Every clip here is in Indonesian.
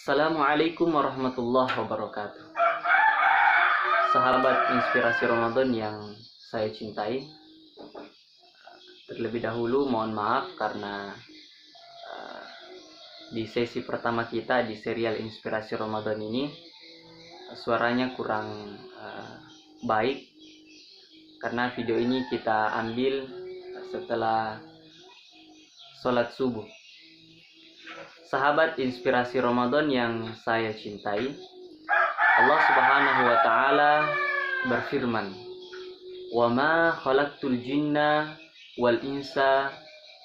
Assalamualaikum warahmatullahi wabarakatuh. Sahabat inspirasi Ramadan yang saya cintai, terlebih dahulu mohon maaf karena di sesi pertama kita di serial inspirasi Ramadan ini suaranya kurang baik karena video ini kita ambil setelah sholat subuh. Sahabat inspirasi Ramadan yang saya cintai, Allah Subhanahu wa taala berfirman, "Wa ma khalaqtul jinna wal insa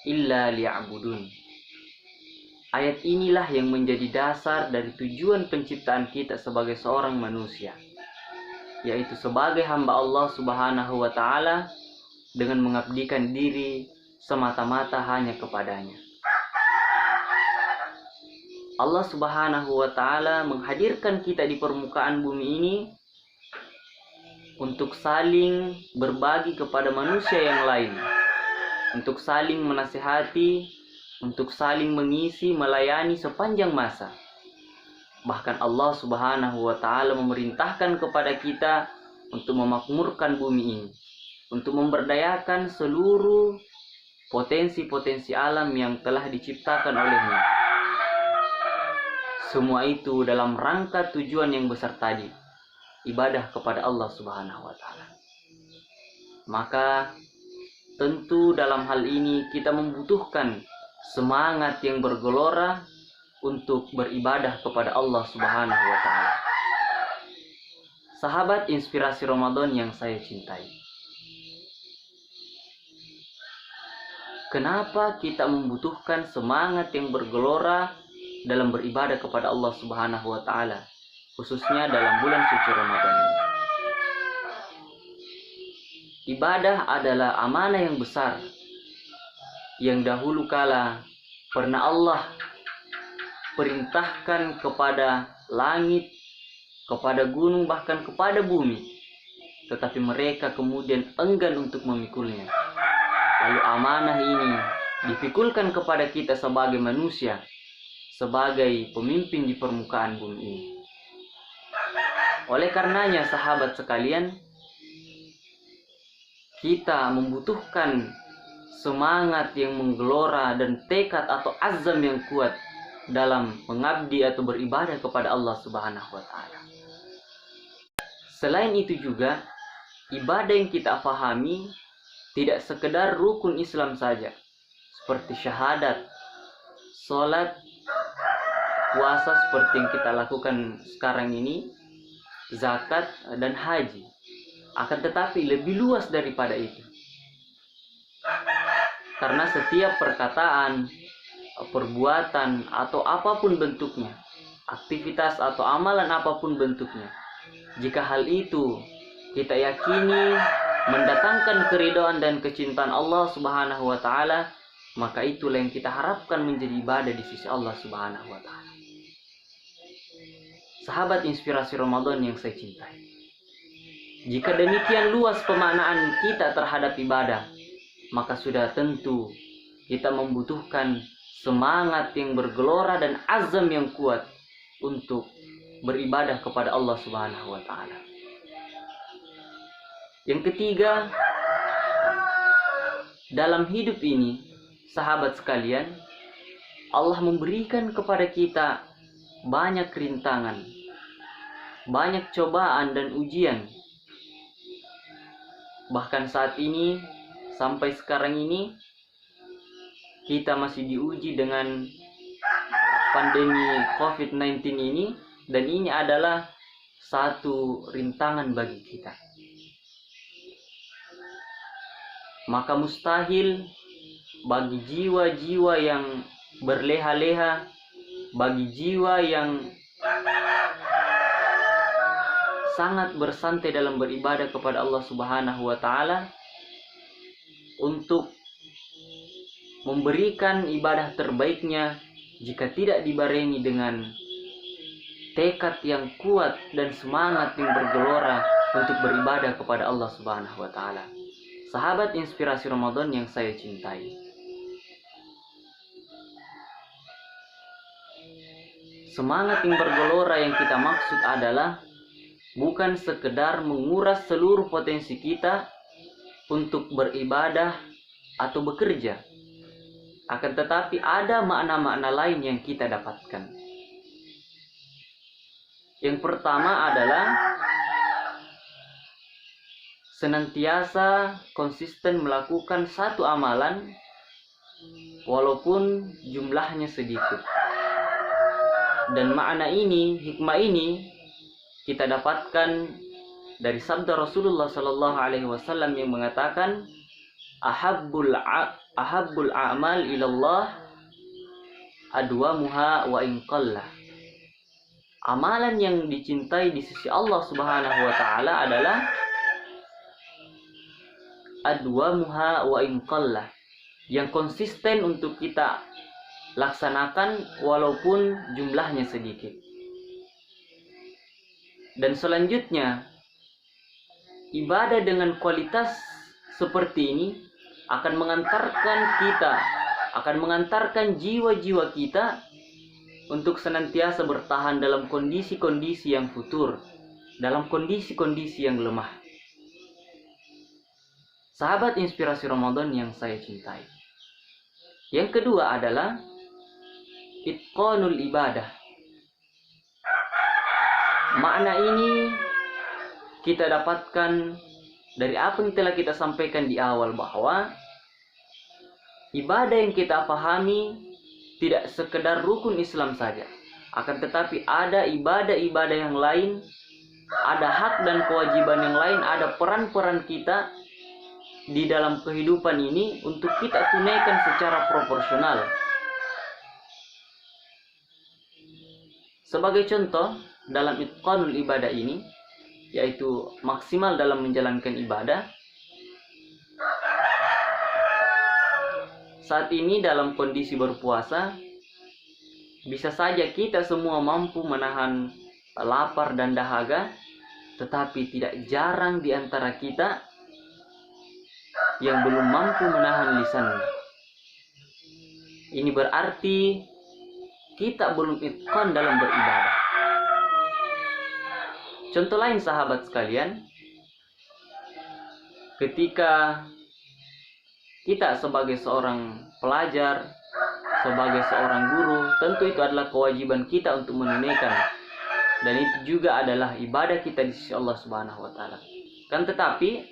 illa liya'budun." Ayat inilah yang menjadi dasar dari tujuan penciptaan kita sebagai seorang manusia, yaitu sebagai hamba Allah Subhanahu wa taala dengan mengabdikan diri semata-mata hanya kepadanya. Allah Subhanahu wa taala menghadirkan kita di permukaan bumi ini untuk saling berbagi kepada manusia yang lain, untuk saling menasihati, untuk saling mengisi, melayani sepanjang masa. Bahkan Allah Subhanahu wa taala memerintahkan kepada kita untuk memakmurkan bumi ini, untuk memberdayakan seluruh potensi-potensi alam yang telah diciptakan olehnya. Semua itu dalam rangka tujuan yang besar tadi, ibadah kepada Allah Subhanahu wa taala. Maka tentu dalam hal ini kita membutuhkan semangat yang bergelora untuk beribadah kepada Allah Subhanahu wa taala. Sahabat inspirasi Ramadan yang saya cintai, kenapa kita membutuhkan semangat yang bergelora dalam beribadah kepada Allah Subhanahu wa taala, khususnya dalam bulan suci Ramadan ini? Ibadah adalah amanah yang besar yang dahulu kala pernah Allah perintahkan kepada langit, kepada gunung, bahkan kepada bumi, tetapi mereka kemudian enggan untuk memikulnya. Lalu amanah ini dipikulkan kepada kita sebagai manusia, sebagai pemimpin di permukaan bumi ini. Oleh karenanya sahabat sekalian, kita membutuhkan semangat yang menggelora dan tekad atau azam yang kuat dalam mengabdi atau beribadah kepada Allah Subhanahu wa taala. Selain itu juga, ibadah yang kita pahami tidak sekedar rukun Islam saja, seperti syahadat, sholat, puasa seperti yang kita lakukan sekarang ini, zakat, dan haji. Akan tetapi lebih luas daripada itu. Karena setiap perkataan, perbuatan, atau apapun bentuknya, aktivitas atau amalan apapun bentuknya, jika hal itu kita yakini mendatangkan keridhaan dan kecintaan Allah Subhanahu wa taala, maka itulah yang kita harapkan menjadi ibadah di sisi Allah Subhanahu wa taala. Sahabat inspirasi Ramadan yang saya cintai, jika demikian luas pemaknaan kita terhadap ibadah, maka sudah tentu kita membutuhkan semangat yang bergelora dan azam yang kuat untuk beribadah kepada Allah Subhanahu wa taala. Yang ketiga, dalam hidup ini, sahabat sekalian, Allah memberikan kepada kita banyak rintangan, banyak cobaan dan ujian. Bahkan saat ini, sampai sekarang ini, kita masih diuji dengan pandemi COVID-19 ini, dan ini adalah satu rintangan bagi kita. Maka mustahil bagi jiwa-jiwa yang berleha-leha, bagi jiwa yang sangat bersantai dalam beribadah kepada Allah Subhanahu wa taala, untuk memberikan ibadah terbaiknya jika tidak dibarengi dengan tekad yang kuat dan semangat yang bergelora untuk beribadah kepada Allah Subhanahu wa taala. Sahabat inspirasi Ramadan yang saya cintai, Semangat yang bergelora yang kita maksud adalah bukan sekedar menguras seluruh potensi kita untuk beribadah atau bekerja, akan tetapi ada makna-makna lain yang kita dapatkan. Yang pertama adalah senantiasa konsisten melakukan satu amalan walaupun jumlahnya sedikit. Dan makna ini, hikmah ini kita dapatkan dari sabda Rasulullah Sallallahu Alaihi Wasallam yang mengatakan, ahabbul a'mal ilallah adwamuha wa in qalla. Amalan yang dicintai di sisi Allah Subhanahu wa taala adalah adwamuha wa in qalla, yang konsisten untuk kita laksanakan walaupun jumlahnya sedikit. Dan selanjutnya, ibadah dengan kualitas seperti ini akan mengantarkan jiwa-jiwa kita untuk senantiasa bertahan dalam kondisi-kondisi yang futur, dalam kondisi-kondisi yang lemah. Sahabat inspirasi Ramadan yang saya cintai. Yang kedua adalah itqanul ibadah. Makna ini kita dapatkan dari apa yang telah kita sampaikan di awal, bahwa ibadah yang kita pahami tidak sekedar rukun Islam saja, akan tetapi ada ibadah-ibadah yang lain, ada hak dan kewajiban yang lain, ada peran-peran kita di dalam kehidupan ini untuk kita tunaikan secara proporsional. Sebagai contoh dalam itqanul ibadah ini, yaitu maksimal dalam menjalankan ibadah. Saat ini dalam kondisi berpuasa, bisa saja kita semua mampu menahan lapar dan dahaga, tetapi tidak jarang di antara kita yang belum mampu menahan lisan. Ini berarti kita belum itqan dalam beribadah. Contoh lain sahabat sekalian, ketika kita sebagai seorang pelajar, sebagai seorang guru, tentu itu adalah kewajiban kita untuk menunaikan, dan itu juga adalah ibadah kita di sisi Allah Subhanahu wa taala. Kan tetapi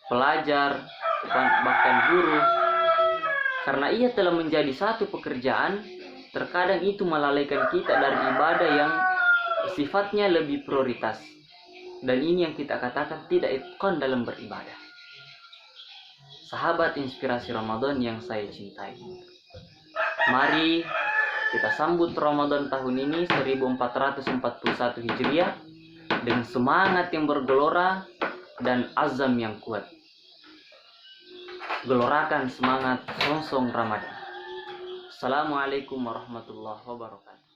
pelajar, bahkan guru, karena ia telah menjadi satu pekerjaan, terkadang itu melalaikan kita dari ibadah yang sifatnya lebih prioritas. Dan ini yang kita katakan tidak itqan dalam beribadah. Sahabat inspirasi Ramadan yang saya cintai, mari kita sambut Ramadan tahun ini 1441 Hijriah dengan semangat yang bergelora dan azam yang kuat. Gelorakan semangat songsong Ramadan. Assalamualaikum warahmatullahi wabarakatuh.